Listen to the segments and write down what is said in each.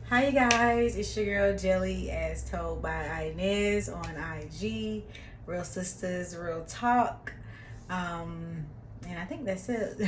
Hi, you guys. It's your girl Jelly, as told by Inez on IG. Real Sisters, Real Talk. And I think that's it.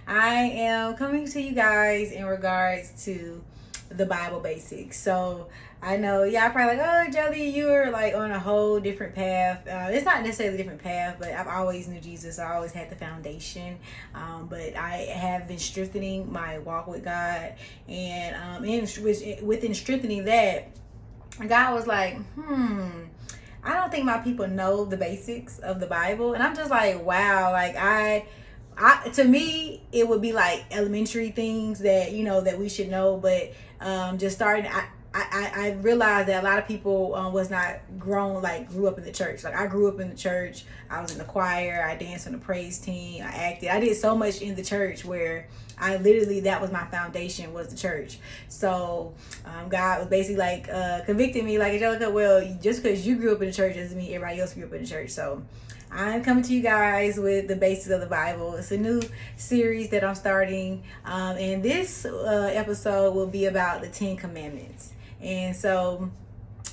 I am coming to you guys in regards to the Bible basics. So I know y'all probably like, oh, Jelly, you're like on a whole different path. It's not necessarily a different path, but I've always knew Jesus. I always had the foundation. But I have been strengthening my walk with God, and within strengthening that, God was like, I don't think my people know the basics of the Bible. And I'm just like, wow, like to me it would be like elementary things that that we should know, but just starting I realized that a lot of people was not grew up in the church. Like I grew up in the church. I was in the choir. I danced on the praise team. I acted. I did so much in the church where I literally, that was my foundation, was the church. So God was basically like convicting me, like, Angelica, well, just because you grew up in the church doesn't mean everybody else grew up in the church. So I'm coming to you guys with the basics of the Bible. It's a new series that I'm starting, and this episode will be about the Ten Commandments. And so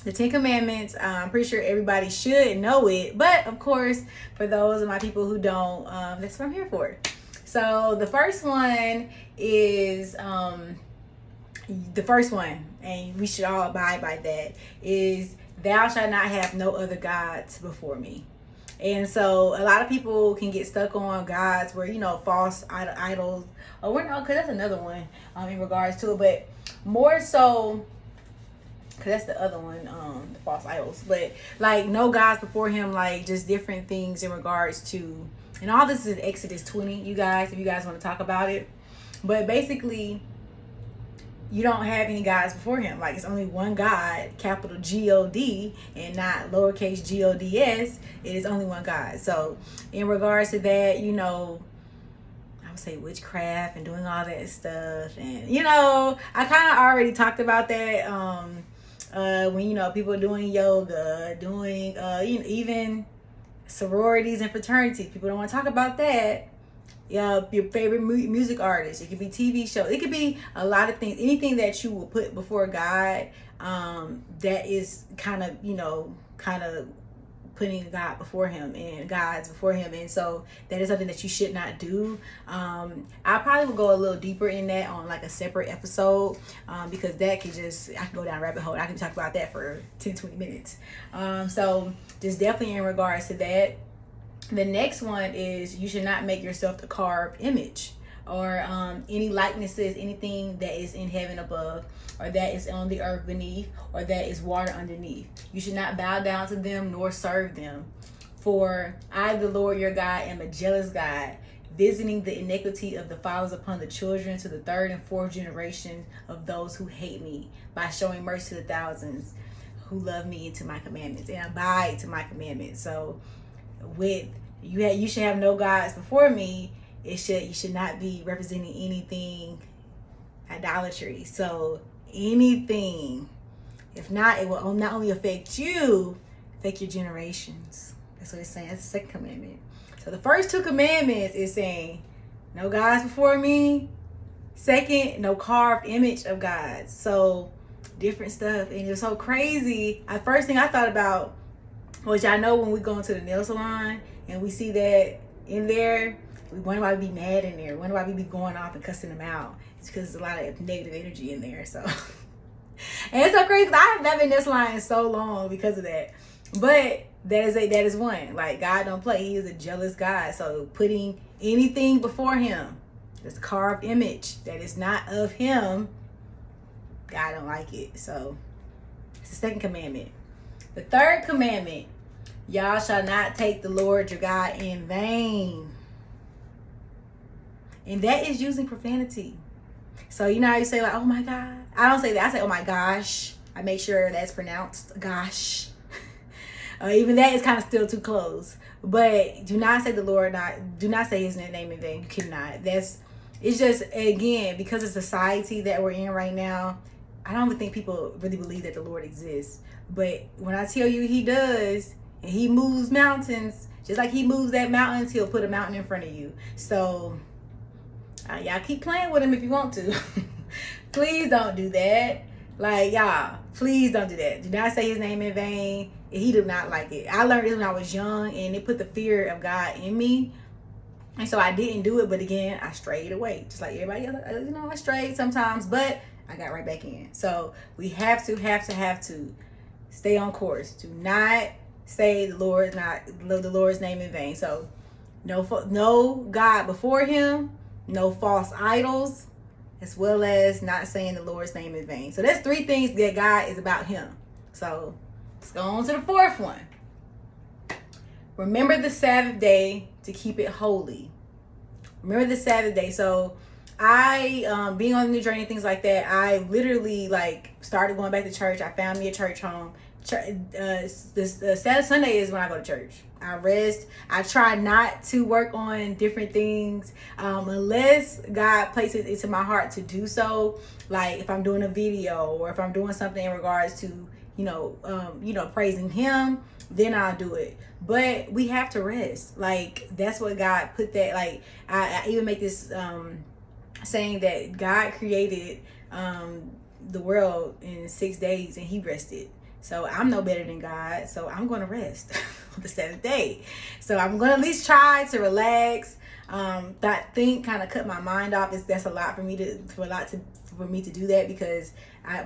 the Ten Commandments, I'm pretty sure everybody should know it, but of course, for those of my people who don't, that's what I'm here for. So the first one is and we should all abide by that, is thou shalt not have no other gods before me. And so a lot of people can get stuck on gods where, false idols, or we're not, because that's another one in regards to it, but more so, because that's the other one, the false idols, but like no gods before him, like just different things in regards to, and all this is Exodus 20, you guys, if you guys want to talk about it. But basically, you don't have any gods before him. Like, it's only one God, capital G-O-D, and not lowercase G-O-D-S. It is only one God. So in regards to that, I would say witchcraft and doing all that stuff. And, I kind of already talked about that when, people are doing yoga, doing, even sororities and fraternities. People don't want to talk about that. Your favorite music artist. It could be TV shows. It could be a lot of things. Anything that you will put before God, that is kind of putting God before him and gods before him. And so that is something that you should not do. I probably will go a little deeper in that on like a separate episode, because that could I can go down a rabbit hole. I can talk about that for 10-20 minutes. So just definitely in regards to that. The next one is you should not make yourself a carved image, or any likenesses, anything that is in heaven above, or that is on the earth beneath, or that is water underneath. You should not bow down to them nor serve them. For I, the Lord your God, am a jealous God, visiting the iniquity of the fathers upon the children to the third and fourth generation of those who hate me, by showing mercy to the thousands who love me and to my commandments and abide to my commandments. So with you should have no gods before me. You should not be representing anything idolatry. So anything, if not, it will not only affect you, affect your generations. That's what it's saying. That's the second commandment. So the first two commandments is saying no gods before me. Second, no carved image of gods. So different stuff. And it's so crazy. The first thing I thought about, which I know when we go into the nail salon and we see that in there, we wonder why we be mad in there. We wonder why we be going off and cussing them out. It's because there's a lot of negative energy in there. So, and it's so crazy because I have not been in this salon in so long because of that. But that is one. Like, God don't play. He is a jealous God. So putting anything before him, this carved image that is not of him, God don't like it. So it's the second commandment. The third commandment, y'all shall not take the Lord your God in vain. And that is using profanity. So you know how you say like, oh my God? I don't say that. I say, oh my gosh. I make sure that's pronounced gosh. Even that is kind of still too close. But do not say do not say his name in vain. You cannot. It's just, again, because of society that we're in right now, I don't even think people really believe that the Lord exists. But when I tell you he does, and he moves mountains, just like he moves that mountains, he'll put a mountain in front of you. So y'all keep playing with him if you want to. Please don't do that. Like, y'all, please don't do that. Do not say his name in vain. He do not like it. I learned this when I was young, and it put the fear of God in me. And so I didn't do it, but again, I strayed away. Just like everybody else, I strayed sometimes, but I got right back in. So we have to stay on course. Do not say the Lord's name in vain. So no God before him, no false idols, as well as not saying the Lord's name in vain. So that's 3 things that God is about him. So let's go on to the 4th one. Remember the Sabbath day to keep it holy. Remember the Sabbath day. So I, being on the new journey and things like that, I literally started going back to church. I found me a church home. Saturday, Sunday is when I go to church. I rest. I try not to work on different things unless God places it into my heart to do so. Like if I'm doing a video or if I'm doing something in regards to praising Him, then I'll do it. But we have to rest. Like that's what God put that. Like I even make this saying that God created the world in 6 days and He rested. So I'm no better than God. So I'm going to rest on the 7th day. So I'm going to at least try to relax, not think, kind of cut my mind off. That's a lot for me to do that because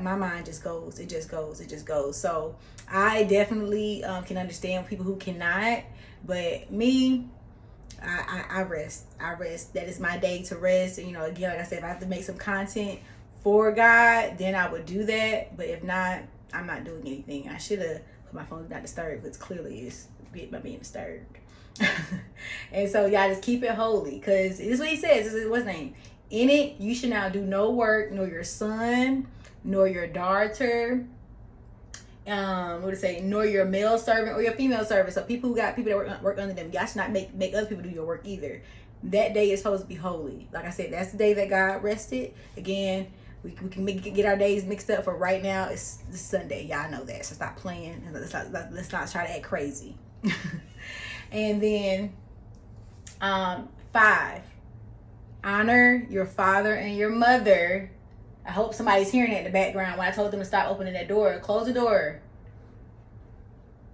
my mind just goes. It just goes. So I definitely can understand people who cannot, but me, I rest. That is my day to rest. And, again, like I said, if I have to make some content for God, then I would do that. But if not, I'm not doing anything. I should have put my phone not disturbed, because clearly it's being disturbed. And so y'all just keep it holy, because this is what he says. This is what's name. In it, you should now do no work, nor your son, nor your daughter. Nor your male servant or your female servant. So people that work under them, y'all should not make other people do your work either. That day is supposed to be holy. Like I said, that's the day that God rested. Again, we can get our days mixed up. For right now, it's Sunday. Y'all know that. So stop playing and let's not try to act crazy. And then 5, honor your father and your mother. I hope somebody's hearing that in the background when I told them to stop opening that door. Close the door.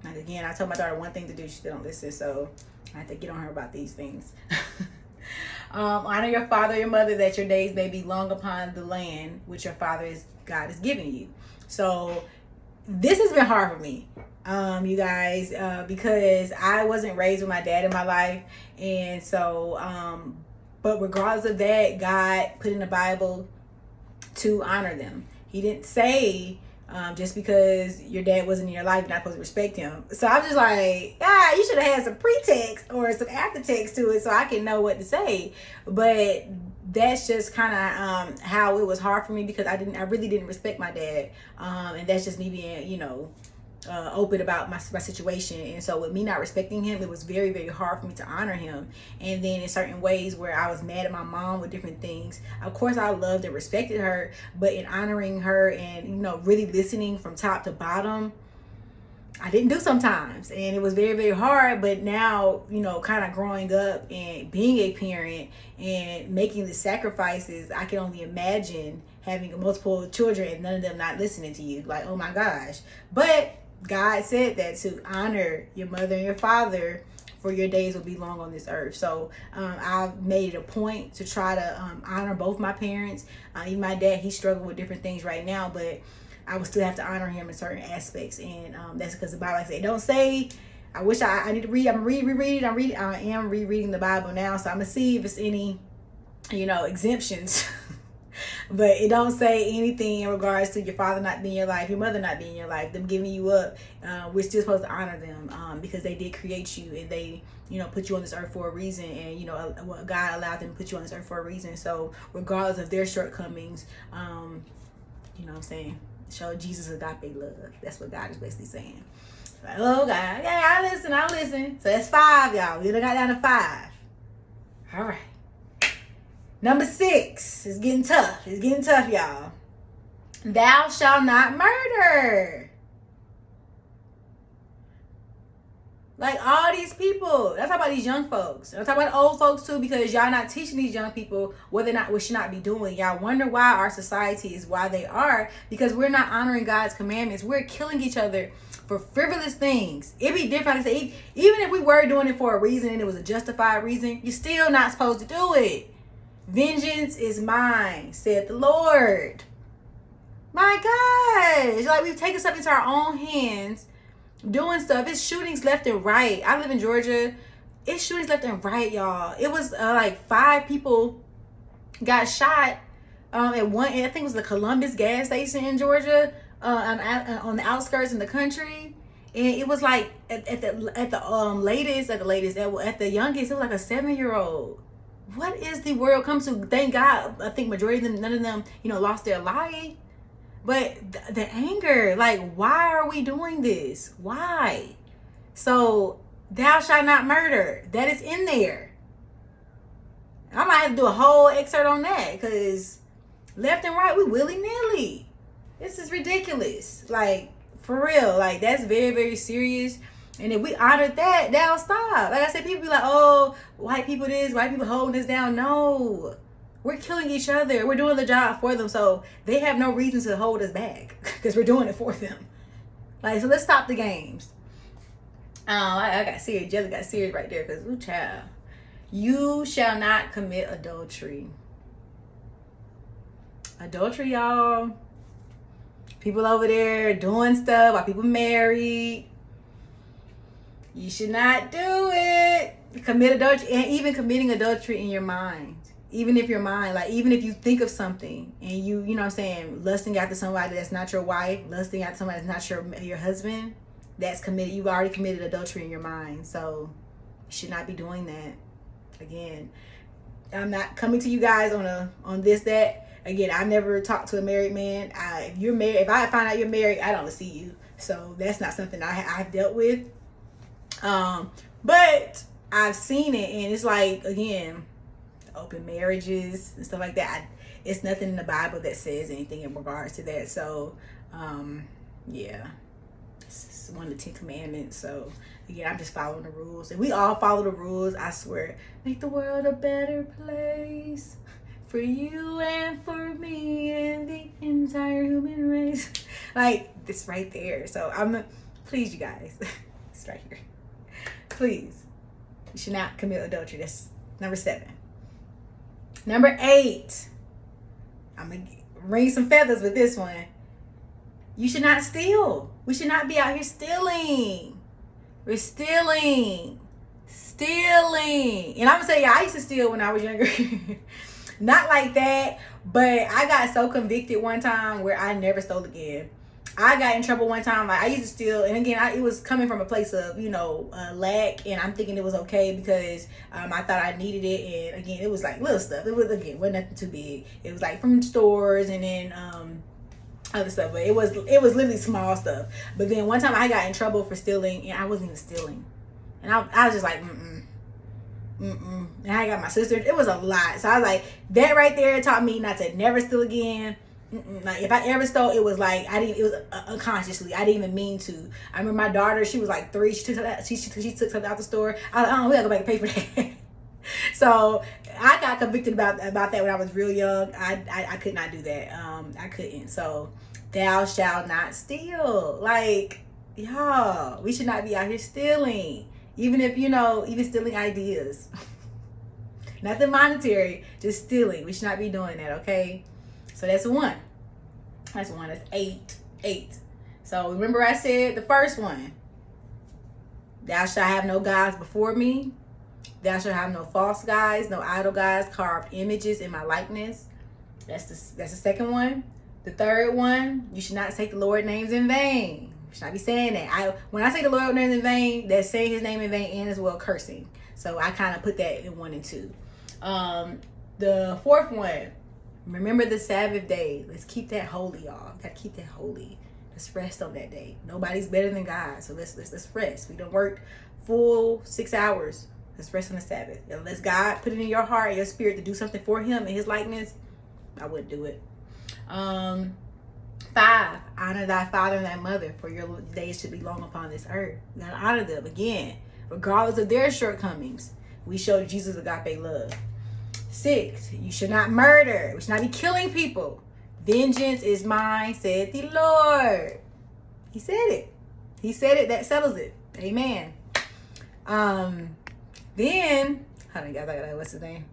Like again, I told my daughter one thing to do. She still don't listen, so I have to get on her about these things. Honor your father and your mother, that your days may be long upon the land which your God is giving you. So this has been hard for me, you guys, because I wasn't raised with my dad in my life. And so, but regardless of that, God put in the Bible to honor them. He didn't say just because your dad wasn't in your life, you're not supposed to respect him. So I'm just like, you should have had some pretext or some aftertext to it so I can know what to say. But that's just kind of how it was hard for me, because I really didn't respect my dad, and that's just me being open about my situation. And so with me not respecting him, it was very, very hard for me to honor him. And then in certain ways where I was mad at my mom with different things, of course I loved and respected her, but in honoring her and really listening from top to bottom, I didn't do sometimes. And it was very, very hard. But now, kind of growing up and being a parent and making the sacrifices, I can only imagine having multiple children and none of them not listening to you. Like, oh my gosh. But God said that to honor your mother and your father, for your days will be long on this earth. So I've made it a point to try to honor both my parents. Even my dad, he's struggling with different things right now, but I would still have to honor him in certain aspects. And that's because the Bible, like I say, don't say, I wish I need to read. I am rereading the Bible now, so I'm gonna see if it's any exemptions. But it don't say anything in regards to your father not being in your life, your mother not being in your life, them giving you up. We're still supposed to honor them because they did create you, and they put you on this earth for a reason. And God allowed them to put you on this earth for a reason. So regardless of their shortcomings, what I'm saying, show Jesus agape love. That's what God is basically saying. Like, oh God, yeah, I listen. So that's 5, y'all. We done got down to 5. All right. Number 6 is getting tough. It's getting tough, y'all. Thou shalt not murder. Like all these people. I'm talking about these young folks. I'm talking about old folks too, because y'all not teaching these young people whether or not we should not be doing. Y'all wonder why our society is why they are, because we're not honoring God's commandments. We're killing each other for frivolous things. It'd be different. Like I say, even if we were doing it for a reason and it was a justified reason, you're still not supposed to do it. Vengeance is mine, said the Lord. My gosh. Like, we've taken stuff into our own hands, doing stuff. It's shootings left and right. I live in Georgia. It's shootings left and right, y'all. It was like 5 people got shot at one, I think it was the Columbus gas station in Georgia, on the outskirts in the country. And it was like at the youngest, it was like a 7-year-old. What is the world come to? Thank God, I think majority of them, none of them, lost their life. But the anger, like, why are we doing this? Why? So, thou shalt not murder. That is in there. I might have to do a whole excerpt on that, because left and right, we willy-nilly. This is ridiculous. Like, for real. Like, that's very, very serious. And if we honor that, that'll stop. Like I said, people be like, oh, white people this, white people holding this down. No. We're killing each other. We're doing the job for them. So they have no reason to hold us back, because we're doing it for them. Like, so let's stop the games. I got serious. Jelly got serious right there, because, ooh, child. You shall not commit adultery. Adultery, y'all. People over there doing stuff while people married. You should not do it. Commit adultery, and even committing adultery in your mind. Even if your mind, like, even if you think of something and you know what I'm saying, lusting after somebody that's not your wife, lusting after somebody that's not your husband, that's committed. You've already committed adultery in your mind. So you should not be doing that. Again, I'm not coming to you guys on this, that. Again, I've never talked to a married man. If you're married, if I find out you're married, I don't see you. So that's not something I've dealt with. But I've seen it, and it's like, again, open marriages and stuff like that. It's nothing in the Bible that says anything in regards to that. So, yeah, it's one of the 10 commandments. So again, I'm just following the rules, and we all follow the rules. I swear, make the world a better place for you and for me and the entire human race. Like, this right there. So please, you guys, it's right here. Please, you should not commit adultery. That's number 7. Number 8. I'm going to ring some feathers with this one. You should not steal. We should not be out here stealing. We're stealing. And I'm going to tell you, I used to steal when I was younger. Not like that, but I got so convicted one time where I never stole again. I got in trouble one time. Like, I used to steal, and again, it was coming from a place of, lack, and I'm thinking it was okay because I thought I needed it, and again, it was like little stuff. It was, again, wasn't nothing too big. It was like from stores and then other stuff, but it was literally small stuff. But then one time I got in trouble for stealing, and I wasn't even stealing, and I was just like, and I got my sister. It was a lot, so I was like, that right there taught me not to never steal again. Like, if I ever stole, it was like it was unconsciously. I didn't even mean to. I remember my daughter, she was like 3. She took something out the store. I was like, oh, we gotta go back and pay for that. So I got convicted about that when I was real young. I could not do that. I couldn't. So thou shalt not steal. Like, y'all, we should not be out here stealing. Even if, even stealing ideas. Nothing monetary, just stealing. We should not be doing that, okay? So that's 1. That's 1. That's 8. So remember I said the first one. Thou shalt have no gods before me. Thou shalt have no false gods, no idol gods, carved images in my likeness. That's the second one. The third one, you should not take the Lord's names in vain. You should not be saying that. When I say the Lord's names in vain, that's saying his name in vain and as well cursing. So I kind of put that in 1 and 2. The fourth one, remember the Sabbath day. Let's keep that holy, y'all. Gotta keep that holy. Let's rest on that day. Nobody's better than God, so let's rest. We don't work full 6 hours. Let's rest on the Sabbath. Unless God put it in your heart, your spirit to do something for him in his likeness, I wouldn't do it. 5, honor thy father and thy mother, for your days should be long upon this earth. You gotta honor them. Again, regardless of their shortcomings. We show Jesus agape love. 6, you should not murder. We should not be killing people. Vengeance is mine, said the Lord. He said it. He said it. That settles it. Amen. Then, hold on, guys. What's his name?